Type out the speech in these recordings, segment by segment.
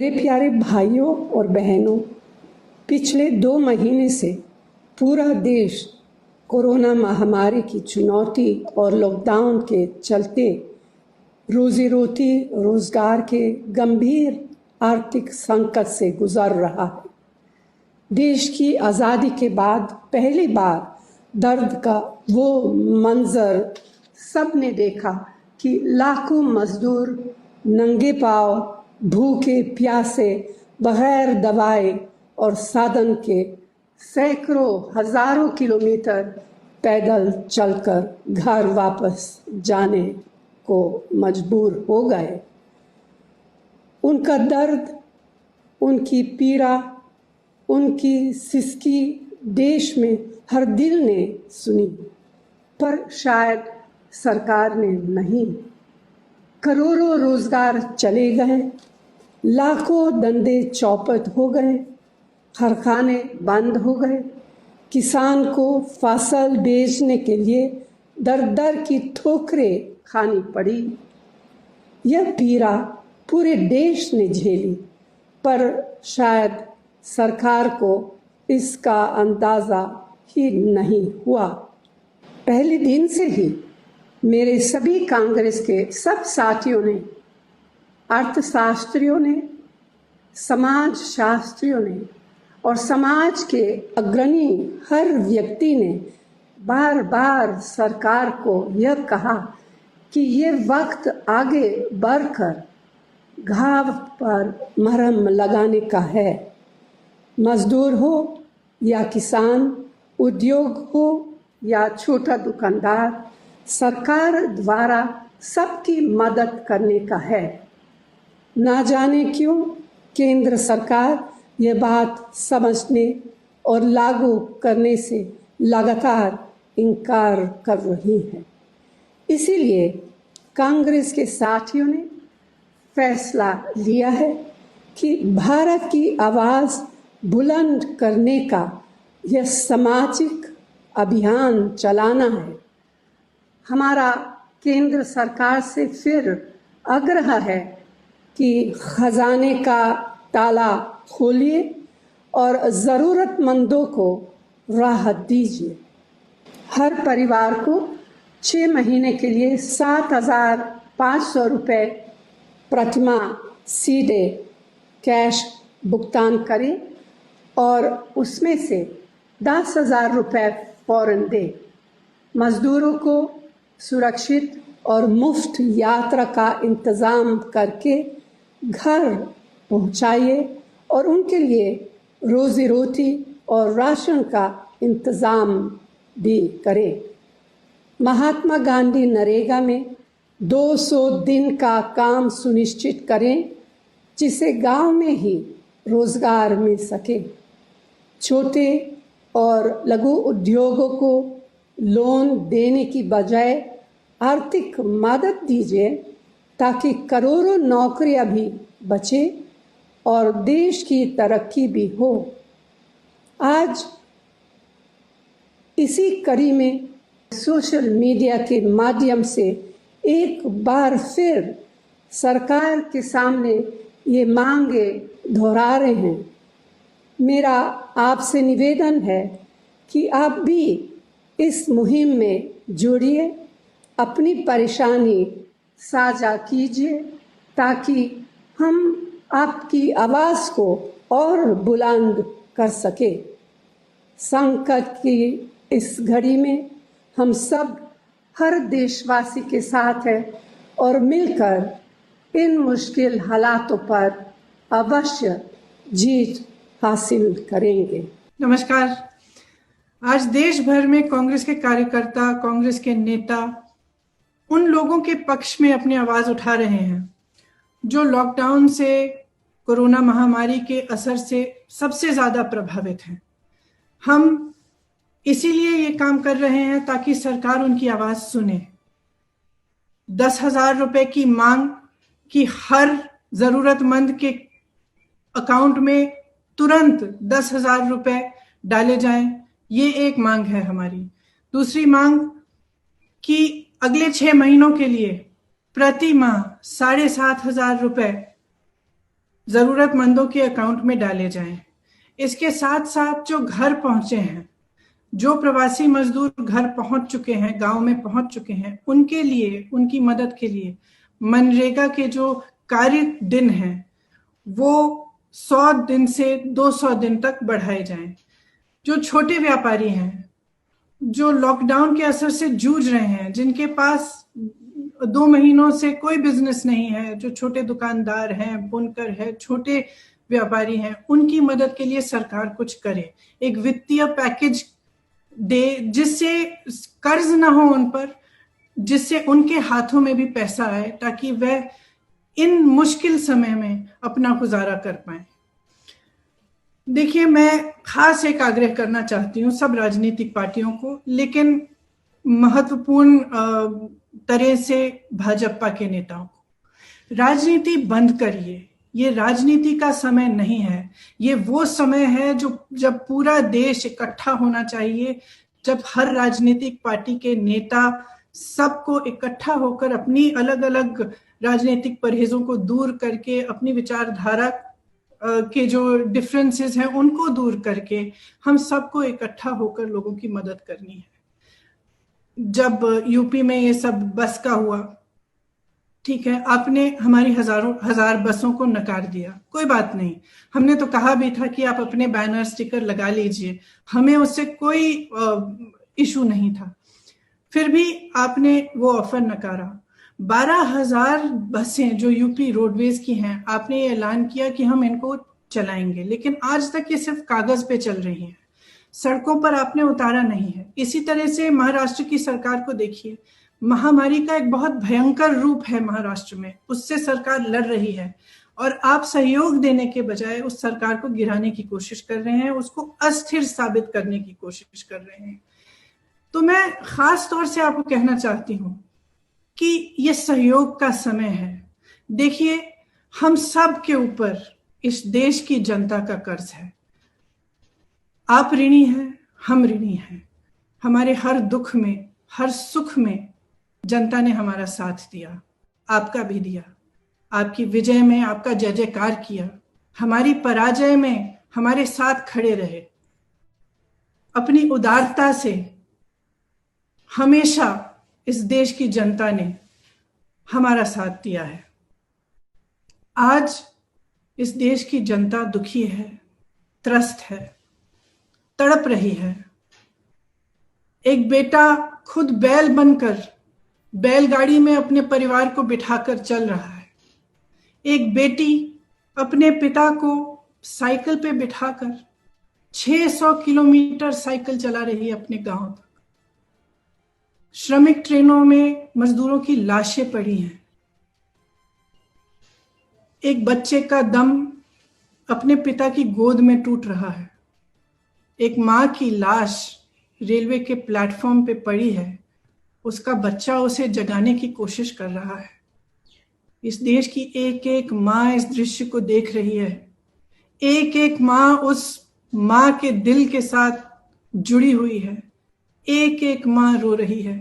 मेरे प्यारे भाइयों और बहनों, पिछले 2 महीने से पूरा देश कोरोना महामारी की चुनौती और लॉकडाउन के चलते रोजी रोटी रोजगार के गंभीर आर्थिक संकट से गुजर रहा है। देश की आज़ादी के बाद पहली बार दर्द का वो मंजर सबने देखा कि लाखों मजदूर नंगे पांव, भूखे प्यासे, बगैर दवाई और साधन के सैकड़ों हजारों किलोमीटर पैदल चलकर घर वापस जाने को मजबूर हो गए। उनका दर्द, उनकी पीड़ा, उनकी सिसकी देश में हर दिल ने सुनी, पर शायद सरकार ने नहीं। करोड़ों रोजगार चले गए, लाखों धंधे चौपट हो गए, कारखाने बंद हो गए, किसान को फसल बेचने के लिए दर दर की ठोकरें खानी पड़ी। यह पीड़ा पूरे देश ने झेली, पर शायद सरकार को इसका अंदाजा ही नहीं हुआ। पहले दिन से ही मेरे सभी कांग्रेस के सब साथियों ने, अर्थशास्त्रियों ने, समाज शास्त्रियों ने और समाज के अग्रणी हर व्यक्ति ने बार बार सरकार को यह कहा कि ये वक्त आगे बढ़कर घाव पर मरहम लगाने का है। मजदूर हो या किसान, उद्योग हो या छोटा दुकानदार, सरकार द्वारा सबकी मदद करने का है। ना जाने क्यों केंद्र सरकार ये बात समझने और लागू करने से लगातार इनकार कर रही है। इसीलिए कांग्रेस के साथियों ने फैसला लिया है कि भारत की आवाज़ बुलंद करने का यह सामाजिक अभियान चलाना है। हमारा केंद्र सरकार से फिर आग्रह है कि खजाने का ताला खोलिए और ज़रूरतमंदों को राहत दीजिए। हर परिवार को 6 महीने के लिए 7,500 रुपये प्रतिमाह सीधे कैश भुगतान करें और उसमें से 10,000 रुपये फौरन दें। मजदूरों को सुरक्षित और मुफ्त यात्रा का इंतज़ाम करके घर पहुंचाइए और उनके लिए रोजी रोटी और राशन का इंतज़ाम भी करें। महात्मा गांधी नरेगा में 200 दिन का काम सुनिश्चित करें, जिसे गांव में ही रोजगार मिल सके। छोटे और लघु उद्योगों को लोन देने की बजाय आर्थिक मदद दीजिए, ताकि करोड़ों नौकरियां भी बचे और देश की तरक्की भी हो। आज इसी कड़ी में सोशल मीडिया के माध्यम से एक बार फिर सरकार के सामने ये मांगे दोहरा रहे हैं। मेरा आपसे निवेदन है कि आप भी इस मुहिम में जुड़िए, अपनी परेशानी साझा कीजिए, ताकि हम आपकी आवाज़ को और बुलंद कर सके। संकट की इस घड़ी में हम सब हर देशवासी के साथ हैं और मिलकर इन मुश्किल हालातों पर अवश्य जीत हासिल करेंगे। नमस्कार। आज देश भर में कांग्रेस के कार्यकर्ता, कांग्रेस के नेता उन लोगों के पक्ष में अपनी आवाज उठा रहे हैं जो लॉकडाउन से, कोरोना महामारी के असर से सबसे ज्यादा प्रभावित हैं। हम इसीलिए ये काम कर रहे हैं ताकि सरकार उनकी आवाज सुने। 10,000 रुपए की मांग कि हर जरूरतमंद के अकाउंट में तुरंत 10,000 रुपए डाले जाएं, ये एक मांग है हमारी। दूसरी मांग कि अगले 6 महीनों के लिए प्रति माह 7,500 रुपए जरूरतमंदों के अकाउंट में डाले जाएं। इसके साथ साथ जो घर पहुंचे हैं, जो प्रवासी मजदूर घर पहुंच चुके हैं, गांव में पहुंच चुके हैं, उनके लिए, उनकी मदद के लिए मनरेगा के जो कार्य दिन हैं वो 100 दिन से 200 दिन तक बढ़ाए जाएं। जो छोटे व्यापारी हैं, जो लॉकडाउन के असर से जूझ रहे हैं, जिनके पास 2 महीनों से कोई बिजनेस नहीं है, जो छोटे दुकानदार हैं, बुनकर है, छोटे व्यापारी हैं, उनकी मदद के लिए सरकार कुछ करे, एक वित्तीय पैकेज दे जिससे कर्ज ना हो उन पर, जिससे उनके हाथों में भी पैसा आए, ताकि वह इन मुश्किल समय में अपना गुजारा कर पाए। देखिए, मैं खास एक आग्रह करना चाहती हूँ सब राजनीतिक पार्टियों को, लेकिन महत्वपूर्ण तरह से भाजपा के नेताओं को, राजनीति बंद करिए। ये राजनीति का समय नहीं है, ये वो समय है जब पूरा देश इकट्ठा होना चाहिए, जब हर राजनीतिक पार्टी के नेता सबको इकट्ठा होकर अपनी अलग अलग राजनीतिक परहेजों को दूर करके, अपनी विचारधारा के जो डिफरेंसेस हैं उनको दूर करके हम सबको इकट्ठा होकर लोगों की मदद करनी है। जब यूपी में ये सब बस का हुआ, ठीक है, आपने हमारी हजार बसों को नकार दिया, कोई बात नहीं, हमने तो कहा भी था कि आप अपने बैनर स्टिकर लगा लीजिए, हमें उससे कोई इशू नहीं था, फिर भी आपने वो ऑफर नकारा। 12,000 बसें जो यूपी रोडवेज की हैं, आपने ये ऐलान किया कि हम इनको चलाएंगे, लेकिन आज तक ये सिर्फ कागज पे चल रही हैं, सड़कों पर आपने उतारा नहीं है। इसी तरह से महाराष्ट्र की सरकार को देखिए, महामारी का एक बहुत भयंकर रूप है महाराष्ट्र में, उससे सरकार लड़ रही है और आप सहयोग देने के बजाय उस सरकार को गिराने की कोशिश कर रहे हैं, उसको अस्थिर साबित करने की कोशिश कर रहे हैं। तो मैं खास तौर से आपको कहना चाहती हूं कि ये सहयोग का समय है। देखिए, हम सब के ऊपर इस देश की जनता का कर्ज है। आप ऋणी हैं, हम ऋणी हैं। हमारे हर दुख में, हर सुख में जनता ने हमारा साथ दिया, आपका भी दिया, आपकी विजय में आपका जय जयकार किया, हमारी पराजय में हमारे साथ खड़े रहे। अपनी उदारता से हमेशा इस देश की जनता ने हमारा साथ दिया है। आज इस देश की जनता दुखी है, त्रस्त है, तड़प रही है। एक बेटा खुद बैल बनकर बैलगाड़ी में अपने परिवार को बिठाकर चल रहा है, एक बेटी अपने पिता को साइकिल पे बिठाकर 600 किलोमीटर साइकिल चला रही है अपने गांव तक। श्रमिक ट्रेनों में मजदूरों की लाशें पड़ी हैं। एक बच्चे का दम अपने पिता की गोद में टूट रहा है। एक मां की लाश रेलवे के प्लेटफॉर्म पे पड़ी है, उसका बच्चा उसे जगाने की कोशिश कर रहा है। इस देश की एक एक मां इस दृश्य को देख रही है। एक एक मां उस मां के दिल के साथ जुड़ी हुई है। एक एक मां रो रही है।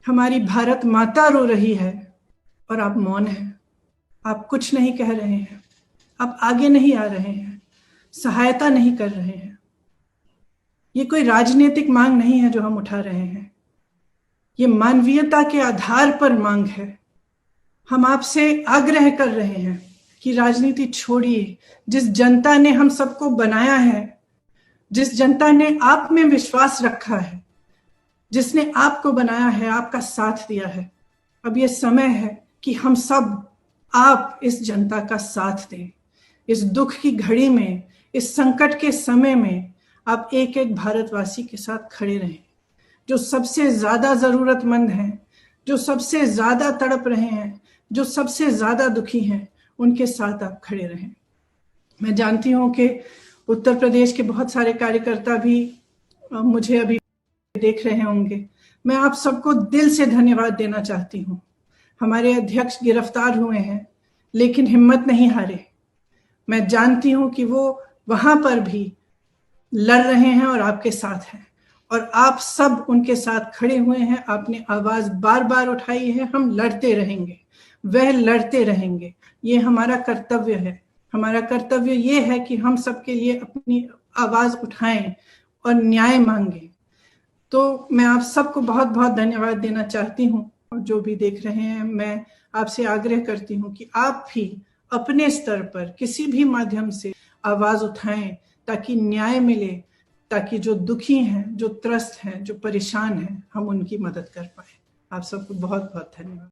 हमारी भारत माता रो रही है और आप मौन हैं, आप कुछ नहीं कह रहे हैं, आप आगे नहीं आ रहे हैं, सहायता नहीं कर रहे हैं। ये कोई राजनीतिक मांग नहीं है जो हम उठा रहे हैं, ये मानवीयता के आधार पर मांग है। हम आपसे आग्रह कर रहे हैं कि राजनीति छोड़िए। जिस जनता ने हम सबको बनाया है, जिस जनता ने आप में विश्वास रखा है, जिसने आपको बनाया है, आपका साथ दिया है, अब ये समय है कि हम सब, आप इस जनता का साथ दें। इस दुख की घड़ी में, इस संकट के समय में आप एक एक भारतवासी के साथ खड़े रहें। जो सबसे ज्यादा जरूरतमंद हैं, जो सबसे ज्यादा तड़प रहे हैं, जो सबसे ज्यादा दुखी हैं, उनके साथ आप खड़े रहें। मैं जानती हूं कि उत्तर प्रदेश के बहुत सारे कार्यकर्ता भी मुझे अभी देख रहे होंगे। मैं आप सबको दिल से धन्यवाद देना चाहती हूं। हमारे अध्यक्ष गिरफ्तार हुए हैं, लेकिन हिम्मत नहीं हारे। मैं जानती हूं कि वो वहां पर भी लड़ रहे हैं और आपके साथ हैं, और आप सब उनके साथ खड़े हुए हैं। आपने आवाज बार बार उठाई है। हम लड़ते रहेंगे, वह लड़ते रहेंगे। ये हमारा कर्तव्य है। हमारा कर्तव्य ये है कि हम सबके लिए अपनी आवाज उठाएं और न्याय मांगें। तो मैं आप सबको बहुत बहुत धन्यवाद देना चाहती हूँ, और जो भी देख रहे हैं मैं आपसे आग्रह करती हूँ कि आप भी अपने स्तर पर किसी भी माध्यम से आवाज उठाएं ताकि न्याय मिले, ताकि जो दुखी हैं, जो त्रस्त हैं, जो परेशान हैं, हम उनकी मदद कर पाए। आप सबको बहुत बहुत धन्यवाद।